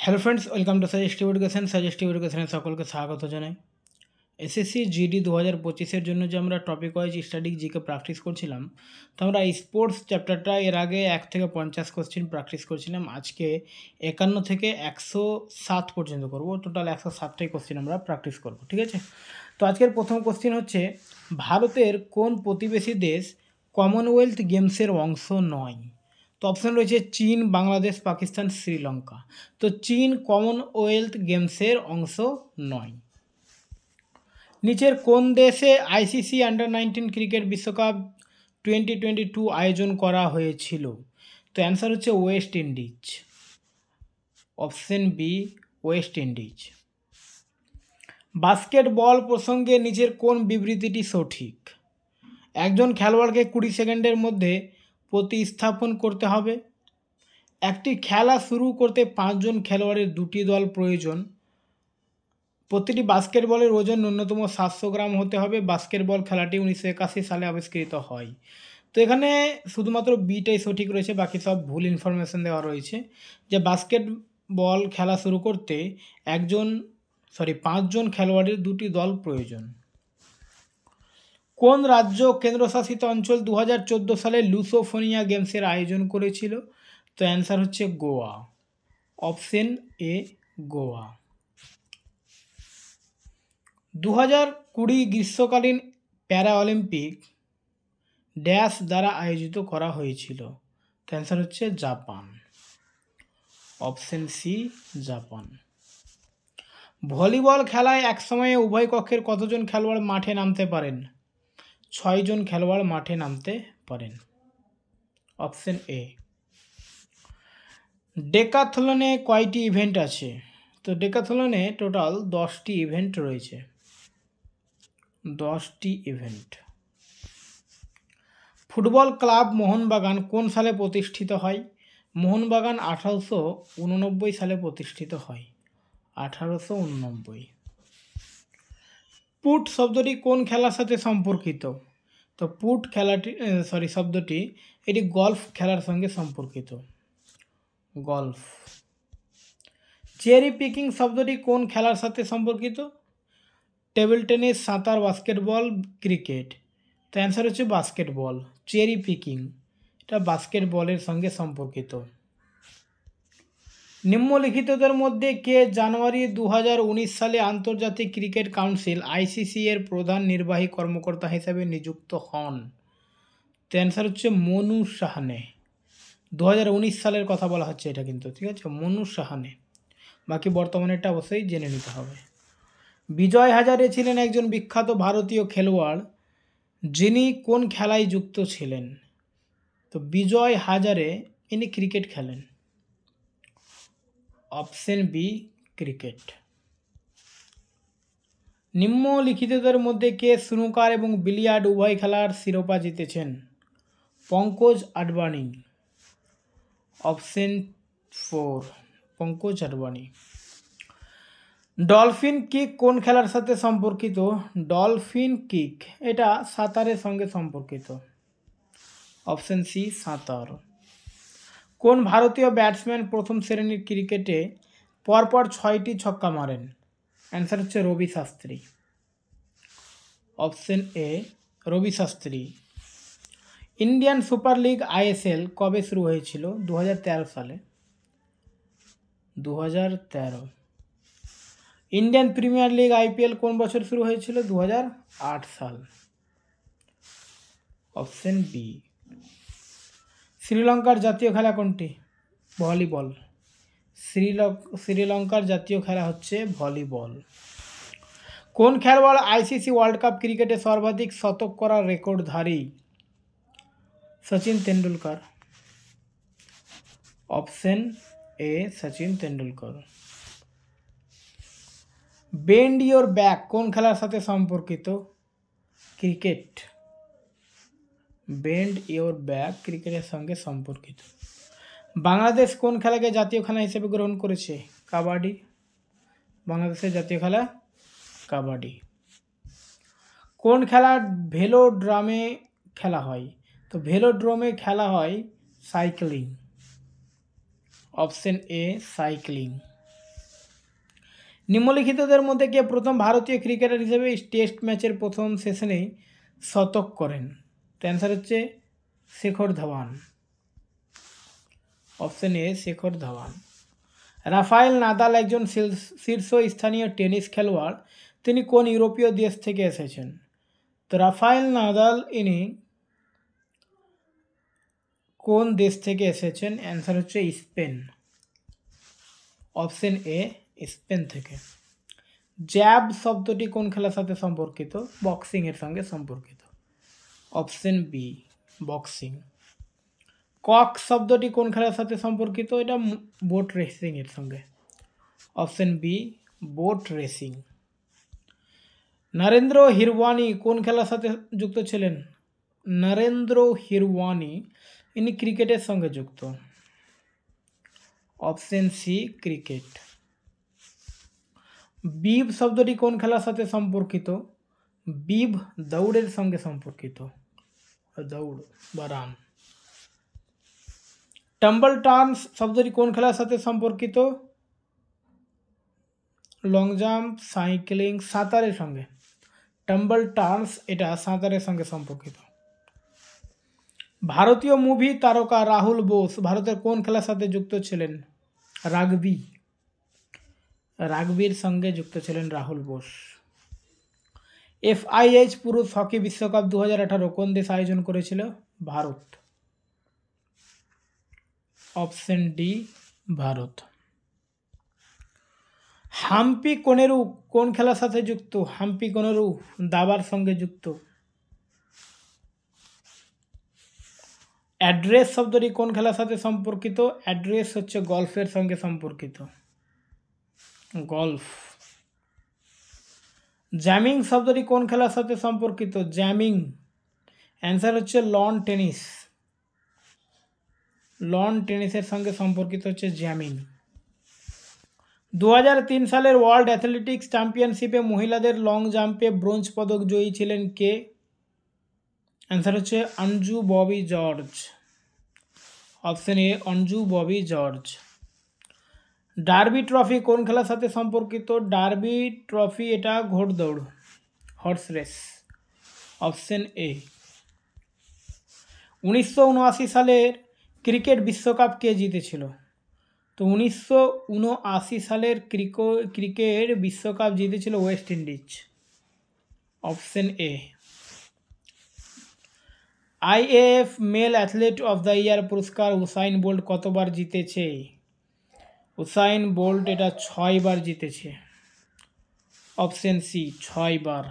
Hello friends, welcome to suggestive education. Suggestive এডুকেশনে সকলকে স্বাগত জানাই। এসএসসি জিডি 2025-এর জন্য যে আমরা topic wise study GK practice করছিলাম, তো আমরা স্পোর্টস চ্যাপ্টারটা এর আগে 1 থেকে 50 কোশ্চেন প্র্যাকটিস করছিলাম। আজকে 51 থেকে 107 পর্যন্ত করব। টোটাল 107টাই কোশ্চেন আমরা প্র্যাকটিস করব, ঠিক আছে? তো আজকের প্রথম কোশ্চেন হচ্ছে, ভারতের কোন প্রতিবেশী দেশ কমনওয়েলথ গেমসের অংশ নয়? তো অপশান রয়েছে চীন, বাংলাদেশ, পাকিস্তান, শ্রীলঙ্কা। তো চীন কমনওয়েলথ গেমসের অংশ নয়। নিচের কোন দেশে আইসিসি আন্ডার-19 ক্রিকেট বিশ্বকাপ 2022 আয়োজন করা হয়েছিল? তো অ্যান্সার হচ্ছে West Indies. Option B, West Indies. Basketball প্রসঙ্গে নিচের কোন বিবৃতিটি সঠিক? একজন খেলোয়াড়কে 20 সেকেন্ডের মধ্যে প্রতিস্থাপন করতে হবে। একটি খেলা শুরু করতে 5 জন খেলোয়াড়ের 2টি দল প্রয়োজন। প্রতিটি বাস্কেটবলের ওজন ন্যূনতম 700 গ্রাম হতে হবে। বাস্কেটবল খেলাটি 1981 সালে আবিষ্কৃত হয়। তো এখানে শুধুমাত্র বিটাই সঠিক রয়েছে, বাকি সব ভুল ইনফরমেশন দেওয়া রয়েছে। যে বাস্কেটবল খেলা শুরু করতে 5 জন খেলোয়াড়ের 2টি দল প্রয়োজন। কোন রাজ্য কেন্দ্রশাসিত অঞ্চল 2014 সালে লুসোফোনিয়া গেমসের আয়োজন করেছিল? তো অ্যান্সার হচ্ছে গোয়া। Option A, Goa. 2020 গ্রীষ্মকালীন প্যারা অলিম্পিক ড্যাশ দ্বারা আয়োজিত করা হয়েছিল? তো অ্যান্সার হচ্ছে Japan. Option C, Japan. Volleyball খেলায় এক সময়ে উভয় কক্ষের কতজন খেলোয়াড় মাঠে নামতে পারেন? 6 জন খেলোয়াড় মাঠে নামতে পারেন। Option A. ডেকাথলনে কয়টি ইভেন্ট আছে? তো ডেকাথলনে টোটাল 10টি ইভেন্ট রয়েছে। 10টি ইভেন্ট। ফুটবল ক্লাব মোহনবাগান কোন সালে প্রতিষ্ঠিত হয়? মোহনবাগান 1889 সালে প্রতিষ্ঠিত হয়। 1889। পুট শব্দটি কোন খেলার সাথে সম্পর্কিত? তো পুট শব্দটি এটি গলফ খেলার সঙ্গে সম্পর্কিত। গলফ। চেরি পিকিং শব্দটি কোন খেলার সাথে সম্পর্কিত? টেবিল টেনিস, সাঁতার, বাস্কেটবল, ক্রিকেট। তো অ্যান্সার হচ্ছে বাস্কেটবল। চেরি পিকিং এটা বাস্কেটবলের সঙ্গে সম্পর্কিত। নিম্নলিখিতদের মধ্যে কে জানুয়ারি 2019 সালে আন্তর্জাতিক ক্রিকেট কাউন্সিল আইসিসি এর প্রধান নির্বাহী কর্মকর্তা হিসেবে নিযুক্ত হন? তো অ্যান্সার হচ্ছে মনু সাহানে। 2019 সালের কথা বলা হচ্ছে এটা কিন্তু, ঠিক আছে? মনু সাহানে। বাকি বর্তমানেরটা অবশ্যই জেনে নিতে হবে। বিজয় হাজারে ছিলেন একজন বিখ্যাত ভারতীয় খেলোয়াড়, যিনি কোন খেলায় যুক্ত ছিলেন? তো বিজয় হাজারে ইনি ক্রিকেট খেলেন। Option B, cricket. নিম্নলিখিতদের মধ্যে কে স্নুকার এবং বিলিয়ার্ড উভয় খেলার শিরোপা জিতেছেন? Pankaj Advani. Option 4, Pankaj Advani. Dolphin kick কোন খেলার সাথে সম্পর্কিত? ডলফিন কিক এটা সাঁতারের সঙ্গে সম্পর্কিত। অপশন সি, সাঁতার। কোন ভারতীয় ব্যাটসম্যান প্রথম শ্রেণীর ক্রিকেটে পরপর 6টি ছক্কা মারেন? অ্যান্সার হচ্ছে Ravi Shastri. Option A, Ravi Shastri. Indian Super League ISL কবে শুরু হয়েছিল? 2013 সালে। 2013। ইন্ডিয়ান প্রিমিয়ার লিগ আইপিএল কোন বছর শুরু হয়েছিল? 2008 সাল। Option B. শ্রীলঙ্কার জাতীয় খেলা কোনটি? ভলিবল। শ্রীলঙ্কার জাতীয় খেলা হচ্ছে ভলিবল। কোন খেলোয়াড় আইসিসি ওয়ার্ল্ড কাপ ক্রিকেটে সর্বাধিক শতক করার রেকর্ডধারী? Sachin Tendulkar. Option A, Sachin Tendulkar. Bend your back কোন খেলার সাথে সম্পর্কিত? ক্রিকেট। বেন্ড ইওর ব্যাক ক্রিকেটের সঙ্গে সম্পর্কিত। বাংলাদেশ কোন খেলাকে জাতীয় খেলা হিসেবে গ্রহণ করেছে? কাবাডি। বাংলাদেশের জাতীয় খেলা কাবাডি। কোন খেলা ভেলোড্রামে খেলা হয়? তো ভেলোড্রোমে খেলা হয় সাইক্লিং। Option A, cycling. নিম্নলিখিতদের মধ্যে কে প্রথম ভারতীয় ক্রিকেটার হিসেবে টেস্ট ম্যাচের প্রথম সেশনেই শতক করেন? তো অ্যান্সার হচ্ছে Shikhar Dhawan. Option A Shikhar Dhawan. Rafael Nadal একজন শীর্ষস্থানীয় টেনিস খেলোয়াড়। তিনি কোন ইউরোপীয় দেশ থেকে এসেছেন? তো রাফায়েল নাদাল ইনি কোন দেশ থেকে এসেছেন? অ্যান্সার হচ্ছে স্পেন। অপশন এ স্পেন থেকে। জ্যাব শব্দটি কোন খেলার সাথে সম্পর্কিত? বক্সিং এর সঙ্গে সম্পর্কিত। Option B boxing. কক শব্দটি কোন খেলার সাথে সম্পর্কিত? এটা বোট রেসিং এর সঙ্গে। Option B boat racing. Narendra Hirwani কোন খেলার সাথে যুক্ত ছিলেন? নরেন্দ্র হিরওয়ানি ইনি ক্রিকেটের সঙ্গে যুক্ত। Option C cricket. বিব শব্দটি কোন খেলার সাথে সম্পর্কিত? বিব দৌড়ের সঙ্গে সম্পর্কিত। দৌড় বা রান। টাম্বল টার্নস শব্দটি কোন খেলার সাথে সম্পর্কিত? লং জাম্প, সাইক্লিং, সাঁতারের সঙ্গে। টাম্বল টার্নস এটা সাঁতারের সঙ্গে সম্পর্কিত। ভারতীয় মুভি তারকা রাহুল বোস ভারতের কোন খেলার সাথে যুক্ত ছিলেন? রাগবি। রাগবির সঙ্গে যুক্ত ছিলেন রাহুল বোস। FIH পুরুষ হকি বিশ্বকাপ 2018 কোন দেশ আয়োজন করেছিল? ভারত। Option D Bharat. হাম্পি কোনেরু কোন খেলার সাথে যুক্ত? হাম্পি কোনেরু দাবার সঙ্গে যুক্ত। অ্যাড্রেস শব্দটি কোন খেলার সাথে সম্পর্কিত? অ্যাড্রেস হচ্ছে গলফের সঙ্গে সম্পর্কিত। গলফ। জ্যামিং শব্দটি কোন খেলার সাথে সম্পর্কিত? জ্যামিং অ্যান্সার হচ্ছে লন টেনিস। লন টেনিসের সঙ্গে সম্পর্কিত হচ্ছে জ্যামিং। 2003 সালের ওয়ার্ল্ড অ্যাথলেটিক্স চ্যাম্পিয়নশিপে মহিলাদের লং জাম্পে ব্রোঞ্জ পদক জয়ী ছিলেন কে? অ্যান্সার হচ্ছে Anju Bobby George. Option A Anju Bobby George. Derby trophy কোন খেলার সাথে সম্পর্কিত? ডার্বি ট্রফি এটা ঘোড়দৌড়, হর্স রেস। Option A. 1979 সালের ক্রিকেট বিশ্বকাপ কে জিতেছিল? তো 1979 সালের ক্রিকেট বিশ্বকাপ জিতেছিল West Indies. Option A. IAF male athlete of the year পুরস্কার উসাইন বোল্ট কতবার জিতেছে? উসাইন বোল্ট এটা 6 বার জিতেছে। অপশন সি 6 বার।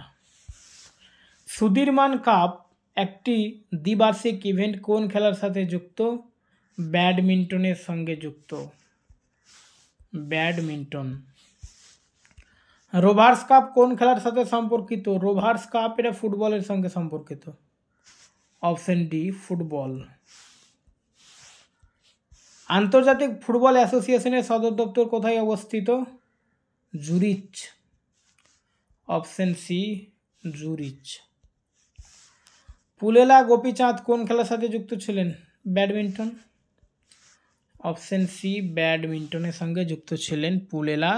সুধীরমান কাপ একটি দ্বিবার্ষিক ইভেন্ট কোন খেলার সাথে যুক্ত? ব্যাডমিন্টনের সঙ্গে যুক্ত। ব্যাডমিন্টন। রোভার্স কাপ কোন খেলার সাথে সম্পর্কিত? রোভার্স কাপ এটা ফুটবলের সঙ্গে সম্পর্কিত। Option D football. আন্তর্জাতিক ফুটবল অ্যাসোসিয়েশনের সদর দপ্তর কোথায় অবস্থিত? জুরিচ। Option C জুরিচ। পুলেলা গোপীচাঁদ কোন খেলার সাথে যুক্ত ছিলেন? ব্যাডমিন্টন। অপশন সি ব্যাডমিন্টনের সঙ্গে যুক্ত ছিলেন Pullela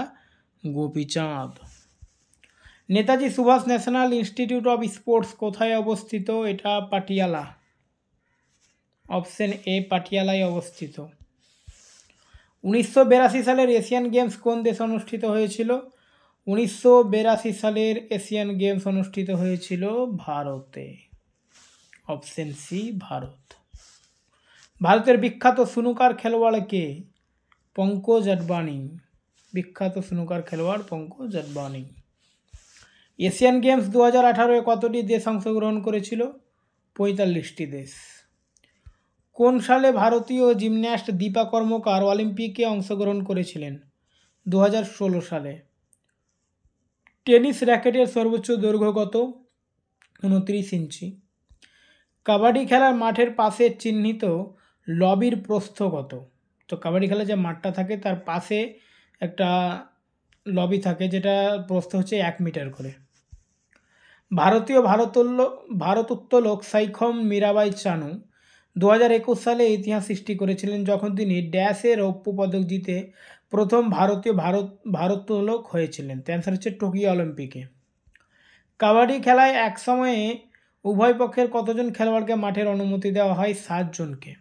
Gopichand. Netaji Subhash National Institute of Sports কোথায় অবস্থিত? এটা পাটিয়ালা। অপশন এ পাটিয়ালায় অবস্থিত। 1982 সালের এশিয়ান গেমস কোন দেশে অনুষ্ঠিত হয়েছিল? 1982 সালের এশিয়ান গেমস অনুষ্ঠিত হয়েছিল ভারতে। Option C Bharat. ভারতের বিখ্যাত স্নুকার খেলোয়াড় কে? পঙ্কজ আডবাণী। বিখ্যাত স্নুকার খেলোয়াড় পঙ্কজ আডবাণী। এশিয়ান গেমস 2018 কতটি দেশ অংশগ্রহণ করেছিল? 45টি দেশ। কোন সালে ভারতীয় জিমন্যাস্ট দীপা কর্মকার অলিম্পিকে অংশগ্রহণ করেছিলেন? 2016 সালে। টেনিস র্যাকেটের সর্বোচ্চ দৈর্ঘ্য কত? 29 ইঞ্চি। কাবাডি খেলার মাঠের পাশে চিহ্নিত লবির প্রস্থ কত? তো কাবাডি খেলার যে মাঠটা থাকে তার পাশে একটা লবি থাকে যেটা প্রস্থ হচ্ছে 1 মিটার করে। ভারতীয় ভারোত্তোলক সাইখম মীরাবাই চানু 2021 সালে ইতিহাস সৃষ্টি করেছিলেন যখন তিনি ড্যাশে রৌপ্য পদক জিতে প্রথম ভারতীয় ভারোত্তোলক হয়েছিলেন? তো অ্যান্সার হচ্ছে টোকিও অলিম্পিকে। কাবাডি খেলায় এক সময়ে উভয় পক্ষের কতজন খেলোয়াড়কে মাঠের অনুমতি দেওয়া হয়? 7 জনকে।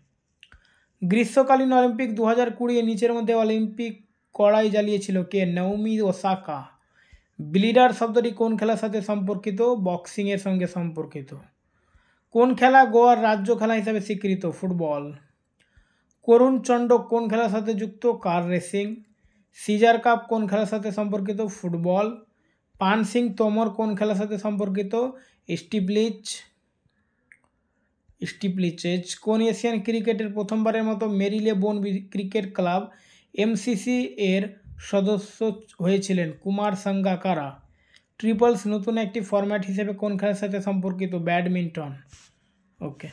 গ্রীষ্মকালীন অলিম্পিক 2020 নিচের মধ্যে অলিম্পিক কড়াই জ্বালিয়েছিল কে? Naomi Osaka. ব্লিডার শব্দটি কোন খেলার সাথে সম্পর্কিত? বক্সিংয়ের সঙ্গে সম্পর্কিত। কোন খেলা গোয়ার রাজ্য খেলা হিসাবে স্বীকৃত? ফুটবল। করুণ চণ্ডক কোন খেলার সাথে যুক্ত? Car racing. সিজার কাপ কোন খেলার সাথে সম্পর্কিত? ফুটবল। পান সিং তোমর কোন খেলার সাথে সম্পর্কিত? স্টিপলিচেজ। কোন এশিয়ান ক্রিকেটের প্রথমবারের মতো মেরিলে বোন ক্রিকেট ক্লাব এমসিসি এর সদস্য হয়েছিলেন? কুমার সাঙ্গাকারা। ট্রিপলস নতুন একটি ফরম্যাট হিসেবে কোন খেলার সাথে সম্পর্কিত? ব্যাডমিন্টন। ওকে।